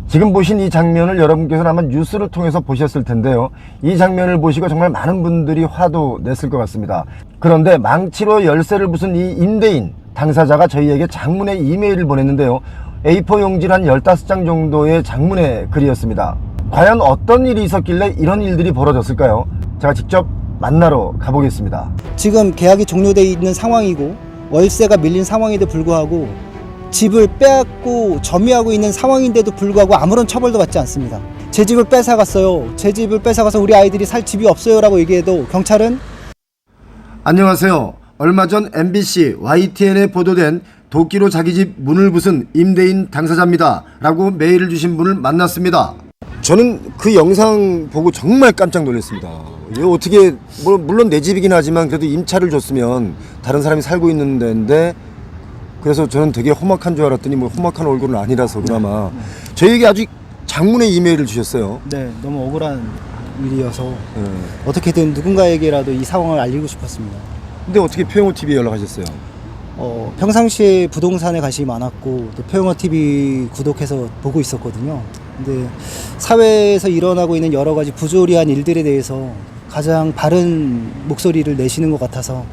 지금 보신 이 장면을 여러분께서는 아마 뉴스를 통해서 보셨을 텐데요. 이 장면을 보시고 정말 많은 분들이 화도 냈을 것 같습니다. 그런데 망치로 열쇠를 부순 이 임대인 당사자가 저희에게 장문의 이메일을 보냈는데요. A4 용지를 한 15장 정도의 장문의 글이었습니다. 과연 어떤 일이 있었길래 이런 일들이 벌어졌을까요? 제가 직접 만나러 가보겠습니다. 지금 계약이 종료되어 있는 상황이고 월세가 밀린 상황에도 불구하고 집을 빼앗고 점유하고 있는 상황인데도 불구하고 아무런 처벌도 받지 않습니다. 제 집을 뺏어갔어요. 제 집을 뺏어가서 우리 아이들이 살 집이 없어요 라고 얘기해도 경찰은 안녕하세요. 얼마 전 MBC YTN에 보도된 도끼로 자기 집 문을 부순 임대인 당사자입니다 라고 메일을 주신 분을 만났습니다. 저는 그 영상 보고 정말 깜짝 놀랐습니다. 이게 어떻게 물론 내 집이긴 하지만 그래도 임차를 줬으면 다른 사람이 살고 있는 데인데, 그래서 저는 되게 험악한 줄 알았더니 뭐 험악한 얼굴은 아니라서 그나마 저희에게 아주 장문의 이메일을 주셨어요. 네, 너무 억울한 일이어서 어떻게든 누군가에게라도 이 상황을 알리고 싶었습니다. 근데 어떻게 표영호 TV에 연락하셨어요? 평상시에 부동산에 관심이 많았고 또 표영호 TV 구독해서 보고 있었거든요. 근데 사회에서 일어나고 있는 여러 가지 부조리한 일들에 대해서 가장 바른 목소리를 내시는 것 같아서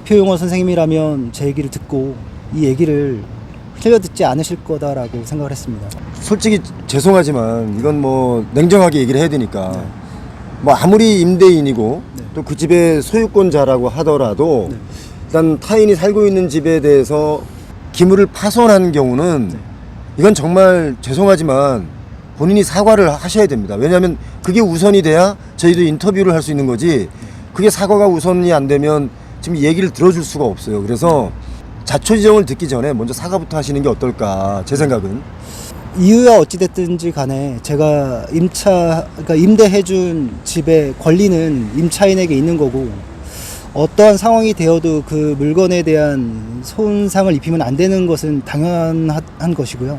표영호 선생님이라면 제 얘기를 듣고 이 얘기를 흘려듣지 않으실 거다라고 생각을 했습니다. 솔직히 죄송하지만 이건 뭐 냉정하게 얘기를 해야 되니까 뭐 아무리 임대인이고 또 그 집의 소유권자라고 하더라도 일단 타인이 살고 있는 집에 대해서 기물을 파손한 경우는 이건 정말 죄송하지만 본인이 사과를 하셔야 됩니다. 왜냐하면 그게 우선이 돼야 저희도 인터뷰를 할 수 있는 거지, 그게 사과가 우선이 안 되면 지금 얘기를 들어줄 수가 없어요. 그래서 자초지종을 듣기 전에 먼저 사과부터 하시는 게 어떨까, 제 생각은. 이유야 어찌됐든지 간에 제가 그러니까 임대해준 집의 권리는 임차인에게 있는 거고, 어떠한 상황이 되어도 그 물건에 대한 손상을 입히면 안 되는 것은 당연한 것이고요.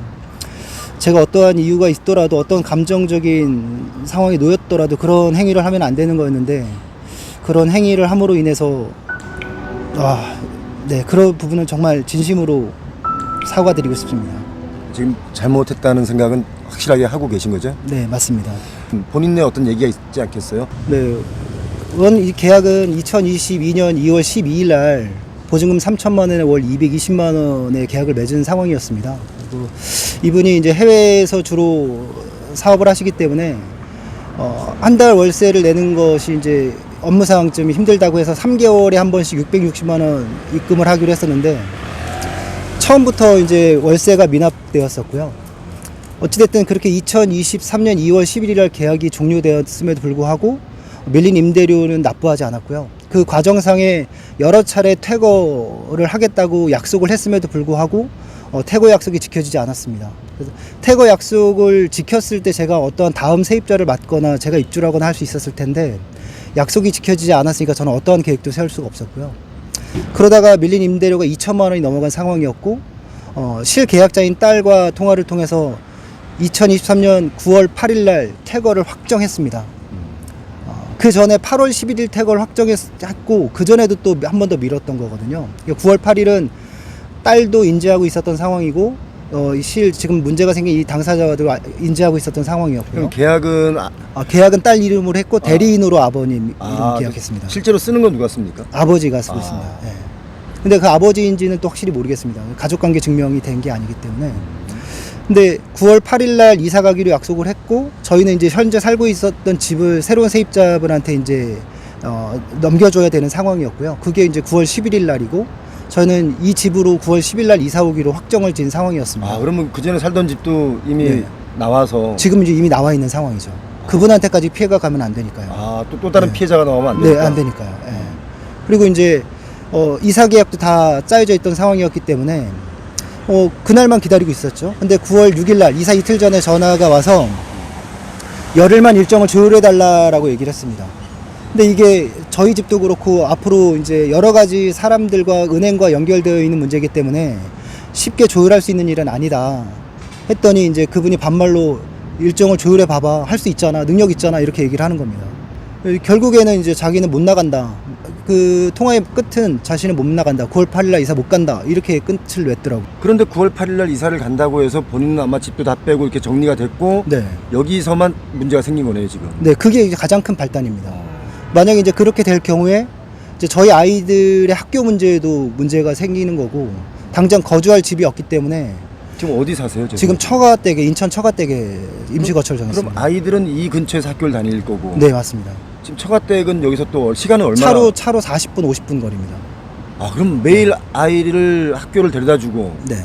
제가 어떠한 이유가 있더라도 어떤 감정적인 상황에 놓였더라도 그런 행위를 하면 안 되는 거였는데, 그런 행위를 함으로 인해서 그런 부분은 정말 진심으로 사과드리고 싶습니다. 지금 잘못했다는 생각은 확실하게 하고 계신 거죠? 네, 맞습니다. 본인의 어떤 얘기가 있지 않겠어요? 네, 이 계약은 2022년 2월 12일 날 보증금 3천만 원에 월 220만 원의 계약을 맺은 상황이었습니다. 그리고 이분이 이제 해외에서 주로 사업을 하시기 때문에 한 달 월세를 내는 것이 이제 업무상 좀 힘들다고 해서 3개월에 한 번씩 660만 원 입금을 하기로 했었는데, 처음부터 이제 월세가 미납되었었고요. 어찌됐든 그렇게 2023년 2월 11일 날 계약이 종료되었음에도 불구하고 밀린 임대료는 납부하지 않았고요. 그 과정상에 여러 차례 퇴거를 하겠다고 약속을 했음에도 불구하고 퇴거 약속이 지켜지지 않았습니다. 그래서 퇴거 약속을 지켰을 때 제가 어떠한 다음 세입자를 맡거나 제가 입주하거나 할 수 있었을 텐데, 약속이 지켜지지 않았으니까 저는 어떠한 계획도 세울 수가 없었고요. 그러다가 밀린 임대료가 2천만 원이 넘어간 상황이었고, 실계약자인 딸과 통화를 통해서 2023년 9월 8일 날 퇴거를 확정했습니다. 그 전에 8월 11일 퇴거를 확정했고, 그 전에도 또 한 번 더 미뤘던 거거든요. 9월 8일은 딸도 인지하고 있었던 상황이고, 지금 문제가 생긴 이 당사자도 인지하고 있었던 상황이었고요. 그럼 계약은 계약은 딸 이름으로 했고 대리인으로 아버님 이름 계약했습니다. 실제로 쓰는 건 누가 씁니까? 아버지가 쓰고 있습니다. 예. 근데 그 아버지인지는 또 확실히 모르겠습니다. 가족관계 증명이 된 게 아니기 때문에. 근데 9월 8일 날 이사 가기로 약속을 했고, 저희는 이제 현재 살고 있었던 집을 새로운 세입자분한테 이제 넘겨줘야 되는 상황이었고요. 그게 이제 9월 11일 날이고, 저는 이 집으로 9월 10일 날 이사 오기로 확정을 지은 상황이었습니다. 그러면 그 전에 살던 집도 이미 나와서 지금 이제 이미 나와 있는 상황이죠. 그분한테까지 피해가 가면 안 되니까요. 또 다른 피해자가 나오면 안 되니까. 네, 안 되니까요. 예. 그리고 이제 이사 계약도 다 짜여져 있던 상황이었기 때문에 그날만 기다리고 있었죠. 근데 9월 6일 날 이사 이틀 전에 전화가 와서 열흘만 일정을 조율해 달라라고 얘기를 했습니다. 근데 이게 저희 집도 그렇고 앞으로 이제 여러 가지 사람들과 은행과 연결되어 있는 문제이기 때문에 쉽게 조율할 수 있는 일은 아니다 했더니, 이제 그분이 반말로 일정을 조율해 봐봐, 할 수 있잖아, 능력 있잖아, 이렇게 얘기를 하는 겁니다. 결국에는 이제 자기는 못 나간다, 그 통화의 끝은 자신은 못 나간다. 9월 8일 날 이사 못 간다. 이렇게 끝을 냈더라고. 그런데 9월 8일 날 이사를 간다고 해서 본인은 아마 집도 다 빼고 이렇게 정리가 됐고 네. 여기서만 문제가 생긴 거네요, 지금. 네, 그게 이제 가장 큰 발단입니다. 만약에 이제 그렇게 될 경우에 이제 저희 아이들의 학교 문제에도 문제가 생기는 거고 당장 거주할 집이 없기 때문에 지금 어디 사세요? 지금 처가댁에 인천 처가댁에 임시거처를 그럼 정했습니다. 아이들은 이 근처에서 학교를 다닐 거고. 네, 맞습니다. 지금 처가댁은 여기서 또 시간은 얼마나? 차로 40분 50분 거리입니다. 아, 그럼 매일 아이를 학교를 데려다 주고. 네.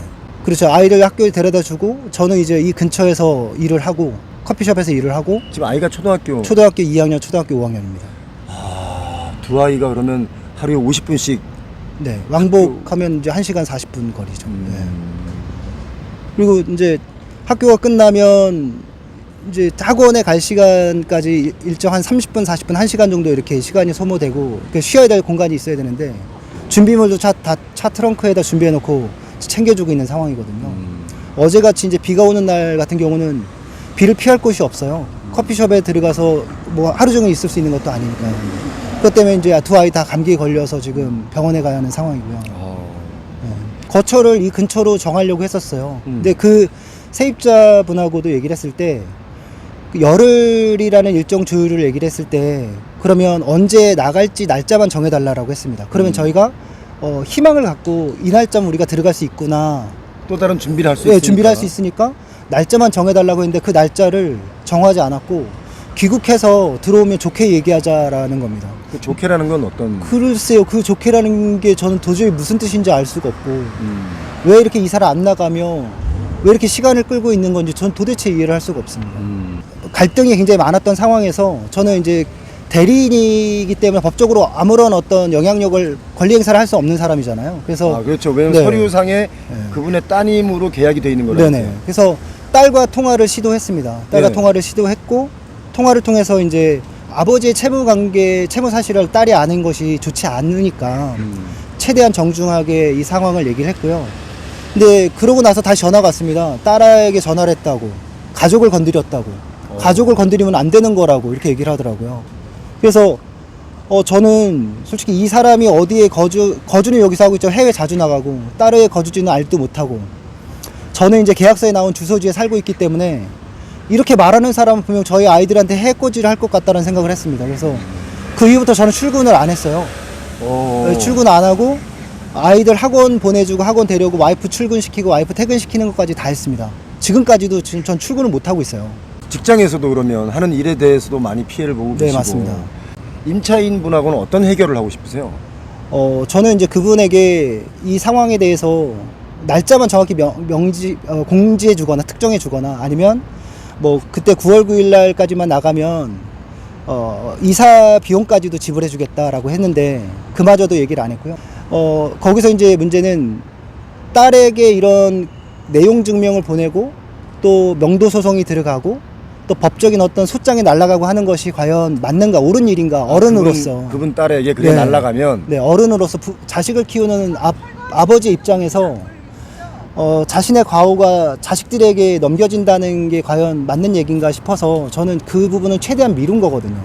그렇죠. 아이를 학교에 데려다 주고 저는 이제 이 근처에서 일을 하고 커피숍에서 일을 하고 지금 아이가 초등학교. 초등학교 2학년, 초등학교 5학년입니다. 아, 두 아이가 그러면 하루에 50분씩. 네. 왕복하면 이제 1시간 40분 거리죠. 네. 음. 그리고 이제 학교가 끝나면 이제 학원에 갈 시간까지 일정 한 30분, 40분, 1시간 정도 이렇게 시간이 소모되고 쉬어야 될 공간이 있어야 되는데 준비물도 차 트렁크에다 준비해 놓고 챙겨주고 있는 상황이거든요. 어제같이 이제 비가 오는 날 같은 경우는 비를 피할 곳이 없어요. 커피숍에 들어가서 뭐 하루 종일 있을 수 있는 것도 아니니까요. 그것 때문에 이제 두 아이 다 감기에 걸려서 지금 병원에 가야 하는 상황이고요. 거처를 이 근처로 정하려고 했었어요. 근데 그 세입자분하고도 얘기를 했을 때 열흘이라는 일정 조율을 얘기를 했을 때 그러면 언제 나갈지 날짜만 정해달라고 했습니다. 그러면 저희가 희망을 갖고 이 날짜면 우리가 들어갈 수 있구나. 또 다른 준비를 할 수 네, 있으니까. 준비를 할 수 있으니까 날짜만 정해달라고 했는데 그 날짜를 정하지 않았고 귀국해서 들어오면 좋게 얘기하자라는 겁니다. 그 좋게라는 건 어떤? 글쎄요, 그 좋게라는 게 저는 도저히 무슨 뜻인지 알 수가 없고 왜 이렇게 이사를 안 나가며 왜 이렇게 시간을 끌고 있는 건지 전 도대체 이해를 할 수가 없습니다. 갈등이 굉장히 많았던 상황에서 저는 이제 대리인이기 때문에 법적으로 아무런 어떤 영향력을 권리 행사를 할 수 없는 사람이잖아요. 그래서 아, 그렇죠. 왜냐면 네. 서류상에 그분의 따님으로 계약이 돼 있는 거라서. 네네. 그래서 딸과 통화를 시도했습니다. 딸과 네. 통화를 시도했고 통화를 통해서 이제 아버지의 채무 관계, 채무 사실을 딸이 아는 것이 좋지 않으니까 최대한 정중하게 이 상황을 얘기를 했고요. 근데 그러고 나서 다시 전화가 왔습니다. 딸에게 전화를 했다고. 가족을 건드렸다고. 가족을 건드리면 안 되는 거라고 이렇게 얘기를 하더라고요. 그래서 저는 솔직히 이 사람이 어디에 거주는 여기서 하고 있죠. 해외 자주 나가고 딸의 거주지는 알도 못하고 저는 이제 계약서에 나온 주소지에 살고 있기 때문에 이렇게 말하는 사람은 분명 저희 아이들한테 해코지를 할 것 같다는 생각을 했습니다. 그래서 그 이후부터 저는 출근을 안 했어요. 출근 안 하고 아이들 학원 보내주고 학원 데려오고 와이프 출근시키고 와이프 퇴근시키는 것까지 다 했습니다. 지금까지도 지금 전 출근을 못 하고 있어요. 직장에서도 그러면 하는 일에 대해서도 많이 피해를 보고 네, 계시고. 맞습니다. 임차인 분하고는 어떤 해결을 하고 싶으세요? 저는 이제 그분에게 이 상황에 대해서 날짜만 정확히 공지해 주거나 특정해 주거나 아니면 뭐 그때 9월 9일 날까지만 나가면 이사 비용까지도 지불해 주겠다라고 했는데 그마저도 얘기를 안 했고요. 거기서 이제 문제는 딸에게 이런 내용 증명을 보내고 또 명도 소송이 들어가고 또 법적인 어떤 소장이 날아가고 하는 것이 과연 맞는가 옳은 일인가 어른으로서 그분 딸에게 그게 네. 날아가면 네, 어른으로서 자식을 키우는 아버지 입장에서 자신의 과오가 자식들에게 넘겨진다는 게 과연 맞는 얘기인가 싶어서 저는 그 부분은 최대한 미룬 거거든요.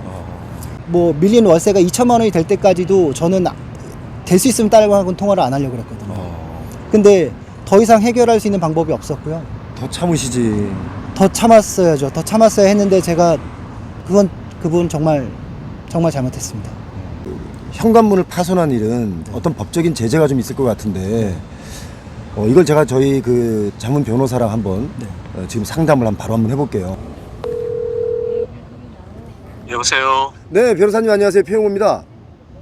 뭐 밀린 월세가 2천만 원이 될 때까지도 저는 될 수 있으면 딸하고는 통화를 안 하려고 그랬거든요. 근데 더 이상 해결할 수 있는 방법이 없었고요. 더 참으시지. 더 참았어야죠. 더 참았어야 했는데 제가 그분 정말 잘못했습니다. 현관문을 파손한 일은 어떤 법적인 제재가 좀 있을 것 같은데 이걸 제가 저희 그 자문 변호사랑 한번 지금 상담을 바로 한번 해볼게요. 여보세요. 네, 변호사님 안녕하세요. 표용호입니다.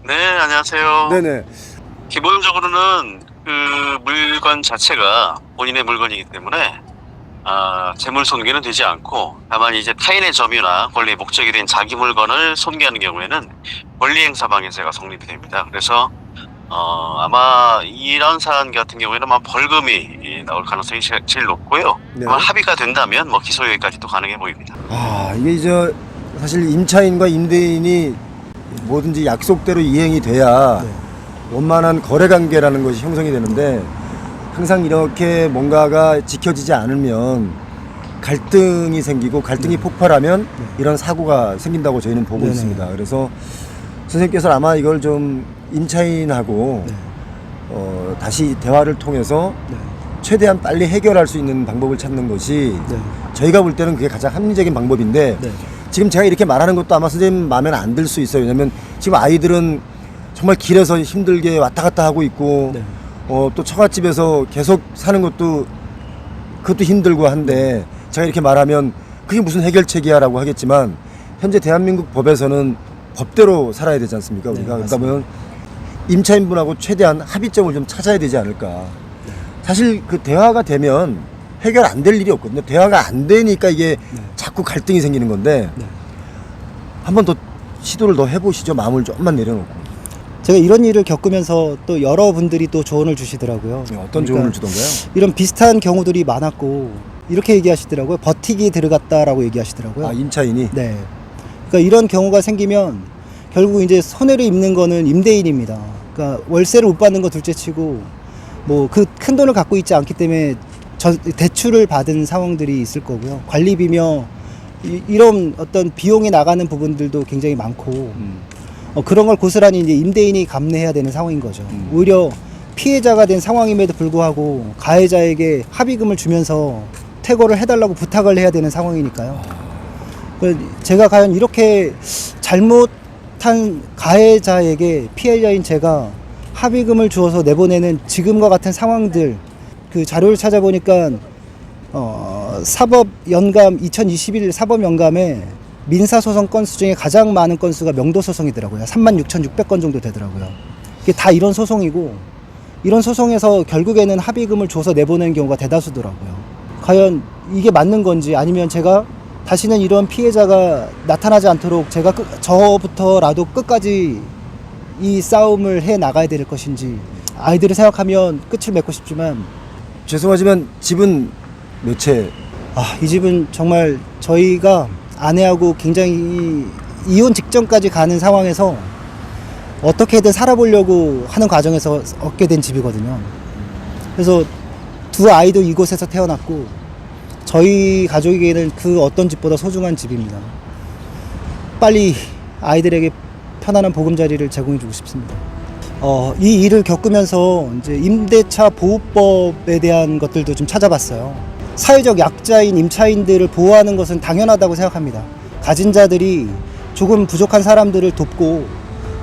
네, 안녕하세요. 네네. 기본적으로는 그 물건 자체가 본인의 물건이기 때문에 재물 손괴는 되지 않고 다만 이제 타인의 점유나 권리의 목적이 된 자기 물건을 손괴하는 경우에는 권리행사방해죄가 성립이 됩니다. 그래서 아마 이런 사안 같은 경우에는 아마 벌금이 나올 가능성이 제일 높고요. 네. 아마 합의가 된다면 뭐 기소유예까지도 가능해 보입니다. 이게 이제 사실 임차인과 임대인이 뭐든지 약속대로 이행이 돼야 원만한 거래관계라는 것이 형성이 되는데 항상 이렇게 뭔가가 지켜지지 않으면 갈등이 생기고 갈등이 폭발하면 이런 사고가 생긴다고 저희는 보고 있습니다. 그래서 선생님께서 아마 이걸 좀 임차인하고 네. 다시 대화를 통해서 네. 최대한 빨리 해결할 수 있는 방법을 찾는 것이 네. 저희가 볼 때는 그게 가장 합리적인 방법인데 네. 지금 제가 이렇게 말하는 것도 아마 선생님 마음에는 안 들 수 있어요. 왜냐면 지금 아이들은 정말 길에서 힘들게 왔다 갔다 하고 있고 네. 또 처갓집에서 계속 사는 것도 그것도 힘들고 한데 제가 이렇게 말하면 그게 무슨 해결책이야 라고 하겠지만 현재 대한민국 법에서는 법대로 살아야 되지 않습니까? 네, 우리가 그러니까 맞습니다. 보면 임차인분하고 최대한 합의점을 좀 찾아야 되지 않을까. 사실 그 대화가 되면 해결 안 될 일이 없거든요. 대화가 안 되니까 이게 네. 자꾸 갈등이 생기는 건데 네. 한 번 더 시도를 더 해보시죠. 마음을 조금만 내려놓고. 제가 이런 일을 겪으면서 또 여러분들이 또 조언을 주시더라고요. 어떤 조언을 주던가요? 이런 비슷한 경우들이 많았고 이렇게 얘기하시더라고요. 버티기 들어갔다라고 얘기하시더라고요. 아, 임차인이? 네. 그러니까 이런 경우가 생기면 결국 이제 손해를 입는 거는 임대인입니다. 그러니까 월세를 못 받는 거 둘째치고 뭐 그 큰 돈을 갖고 있지 않기 때문에 대출을 받은 상황들이 있을 거고요. 관리비며 이런 어떤 비용이 나가는 부분들도 굉장히 많고 그런 걸 고스란히 이제 임대인이 감내해야 되는 상황인 거죠. 오히려 피해자가 된 상황임에도 불구하고 가해자에게 합의금을 주면서 퇴거를 해달라고 부탁을 해야 되는 상황이니까요. 제가 과연 이렇게 잘못한 가해자에게 피해자인 제가 합의금을 주어서 내보내는 지금과 같은 상황들, 그 자료를 찾아보니까 사법연감 2021 사법연감에 민사소송 건수 중에 가장 많은 건수가 명도소송이더라고요. 36,600건 정도 되더라고요. 이게 다 이런 소송이고 이런 소송에서 결국에는 합의금을 줘서 내보내는 경우가 대다수더라고요. 과연 이게 맞는 건지 아니면 제가 다시는 이런 피해자가 나타나지 않도록 제가 저부터라도 끝까지 이 싸움을 해 나가야 될 것인지 아이들을 생각하면 끝을 맺고 싶지만 죄송하지만 집은 몇 채? 이 집은 정말 저희가 아내하고 굉장히 이혼 직전까지 가는 상황에서 어떻게든 살아보려고 하는 과정에서 얻게 된 집이거든요. 그래서 두 아이도 이곳에서 태어났고 저희 가족에게는 그 어떤 집보다 소중한 집입니다. 빨리 아이들에게 편안한 보금자리를 제공해주고 싶습니다. 이 일을 겪으면서 이제 임대차 보호법에 대한 것들도 좀 찾아봤어요. 사회적 약자인 임차인들을 보호하는 것은 당연하다고 생각합니다. 가진 자들이 조금 부족한 사람들을 돕고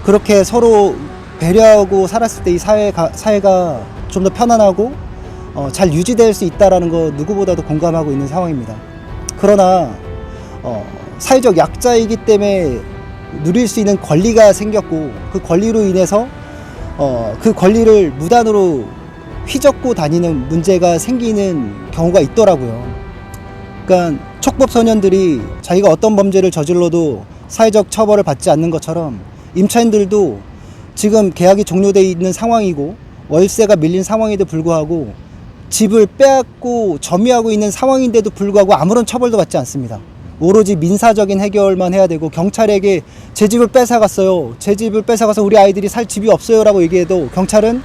그렇게 서로 배려하고 살았을 때 이 사회가 좀 더 편안하고 잘 유지될 수 있다는 거 누구보다도 공감하고 있는 상황입니다. 그러나 사회적 약자이기 때문에 누릴 수 있는 권리가 생겼고 그 권리로 인해서 그 권리를 무단으로 휘젓고 다니는 문제가 생기는 경우가 있더라고요. 그러니까 촉법 소년들이 자기가 어떤 범죄를 저질러도 사회적 처벌을 받지 않는 것처럼 임차인들도 지금 계약이 종료되어 있는 상황이고 월세가 밀린 상황에도 불구하고 집을 빼앗고 점유하고 있는 상황인데도 불구하고 아무런 처벌도 받지 않습니다. 오로지 민사적인 해결만 해야 되고 경찰에게 제 집을 뺏어갔어요. 제 집을 뺏어가서 우리 아이들이 살 집이 없어요 라고 얘기해도 경찰은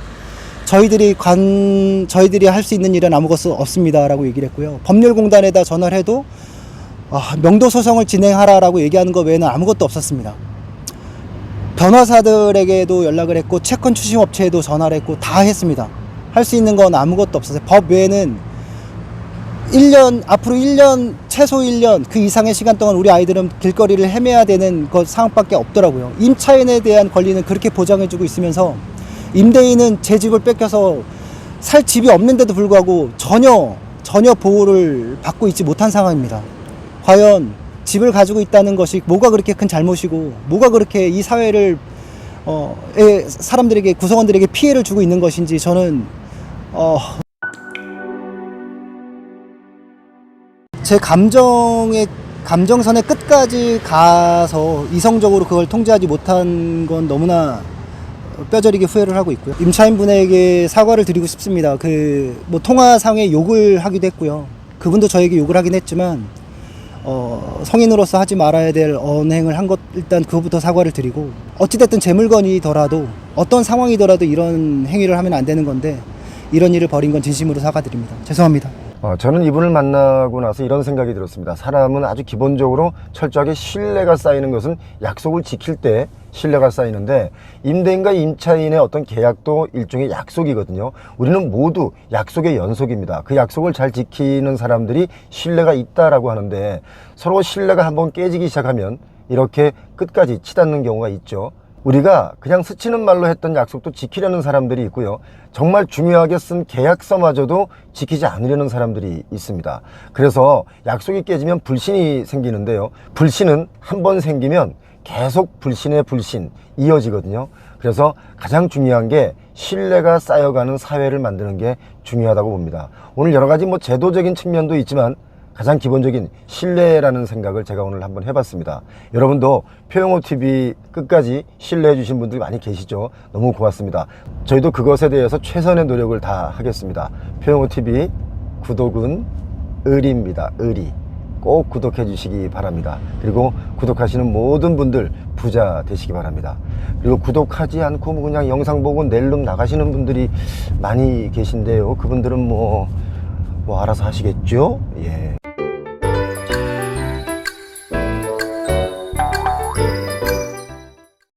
저희들이 할 수 있는 일은 아무것도 없습니다 라고 얘기를 했고요. 법률공단에다 전화를 해도 명도소송을 진행하라라고 얘기하는 것 외에는 아무것도 없었습니다. 변호사들에게도 연락을 했고 채권 추심업체에도 전화를 했고 다 했습니다. 할 수 있는 건 아무것도 없었어요. 법 외에는 앞으로 1년, 최소 1년 그 이상의 시간 동안 우리 아이들은 길거리를 헤매야 되는 것 상황밖에 없더라고요. 임차인에 대한 권리는 그렇게 보장해주고 있으면서 임대인은 제 집을 뺏겨서 살 집이 없는데도 불구하고 전혀 보호를 받고 있지 못한 상황입니다. 과연 집을 가지고 있다는 것이 뭐가 그렇게 큰 잘못이고 뭐가 그렇게 이 사회를 사람들에게 구성원들에게 피해를 주고 있는 것인지 저는 제 감정선의 끝까지 가서 이성적으로 그걸 통제하지 못한 건 너무나 뼈저리게 후회를 하고 있고요. 임차인분에게 사과를 드리고 싶습니다. 통화상에 욕을 하기도 했고요. 그분도 저에게 욕을 하긴 했지만 성인으로서 하지 말아야 될 언행을 한 것 일단 그것부터 사과를 드리고 어찌됐든 제 물건이더라도 어떤 상황이더라도 이런 행위를 하면 안 되는 건데 이런 일을 벌인 건 진심으로 사과드립니다. 죄송합니다. 저는 이분을 만나고 나서 이런 생각이 들었습니다. 사람은 아주 기본적으로 철저하게 신뢰가 쌓이는 것은 약속을 지킬 때 신뢰가 쌓이는데 임대인과 임차인의 어떤 계약도 일종의 약속이거든요. 우리는 모두 약속의 연속입니다. 그 약속을 잘 지키는 사람들이 신뢰가 있다라고 하는데 서로 신뢰가 한번 깨지기 시작하면 이렇게 끝까지 치닫는 경우가 있죠. 우리가 그냥 스치는 말로 했던 약속도 지키려는 사람들이 있고요. 정말 중요하게 쓴 계약서마저도 지키지 않으려는 사람들이 있습니다. 그래서 약속이 깨지면 불신이 생기는데요. 불신은 한 번 생기면 계속 불신의 불신 이어지거든요. 그래서 가장 중요한 게 신뢰가 쌓여가는 사회를 만드는 게 중요하다고 봅니다. 오늘 여러 가지 뭐 제도적인 측면도 있지만 가장 기본적인 신뢰라는 생각을 제가 오늘 한번 해봤습니다. 여러분도 표영호TV 끝까지 신뢰해 주신 분들이 많이 계시죠? 너무 고맙습니다. 저희도 그것에 대해서 최선의 노력을 다 하겠습니다. 표영호TV 구독은 의리입니다. 의리. 꼭 구독해 주시기 바랍니다. 그리고 구독하시는 모든 분들 부자 되시기 바랍니다. 그리고 구독하지 않고 뭐 그냥 영상 보고 낼름 나가시는 분들이 많이 계신데요. 그분들은 뭐 알아서 하시겠죠? 예.